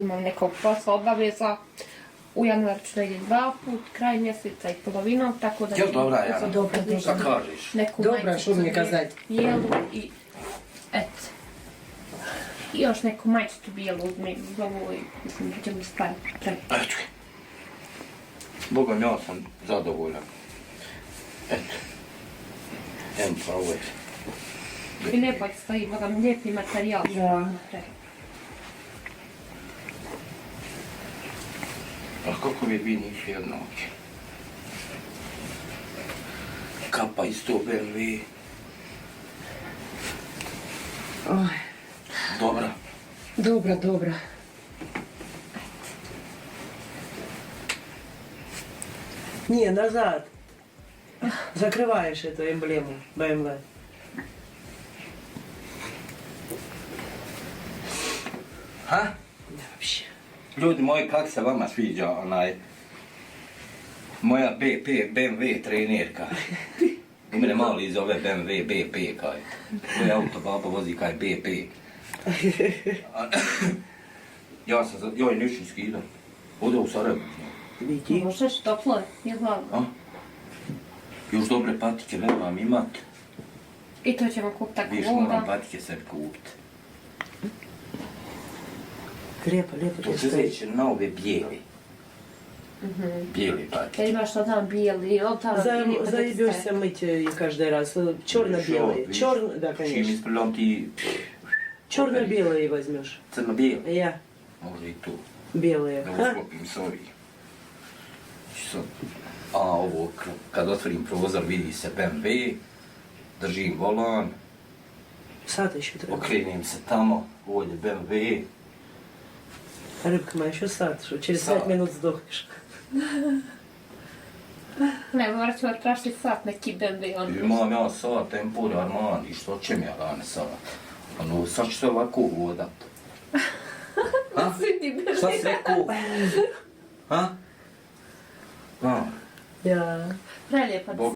Imam nekog posla obaveza. U januaru ću da idem 2 put, kraj mjeseca i polovinom, tako da... Jel dobra, Jana? Dobra. Šta kažeš? Neku Dobra, što mi neka znati. bijelu i... Et. I još neku majicu bijelu uzmem za ovo i mislim da ćemo spraviti. Eto. Bogom, ja sam zadovoljan. Eto. Evo pa ovo je. I lijepo stoji, vam lijepi materijal. Da. A kako vi nisu jednaki? Kapa isto BMW. Oj, Dobra. dobra. Nije, nazad. Zakrywaje się to emblemu BMW. Ha? Вообще. Ljudi moji, kak se vama sviđa moja BMW trenerka? I mene mali zove BMW BP kaj. To je auto, baba vozi kaj BP. Ja nisam skidao. Ovdje u Sarajevu. Vidi. Možeš toplo je, nije hladno. A? Još dobre patike nemam imat. I to ćemo kupiti tako Viš, moram voda. patike sebi kupit. Lijepo To to se stoji. zeće na ove bijeli. Bijeli patike. Jer imaš jedan bijeli, oltar Заебешь се мыть каждый раз. Черно-белые. Да, Čim конечно. isprljam ti Черно-белые возьмешь. crno-bijeli. Я. Može i tu. Белые. Da А? uklopim s ovih. A ovo, kad otvorim prozor vidi se BMW, držim volan, Сад еще треба. okrenem se tamo, ovdje BMW. Рыбка моя, еще сад, что через Сад. 5 минут сдохнешь. Ne, morat ćemo tražiti sat neki BMW. Imam ja sat, Empore Armani, što će mi ja dane sat? Ano, sad ću se ovako vodat. Ha? Šta si rekao? Ha? Ha? Ja. Prelijepa. Bog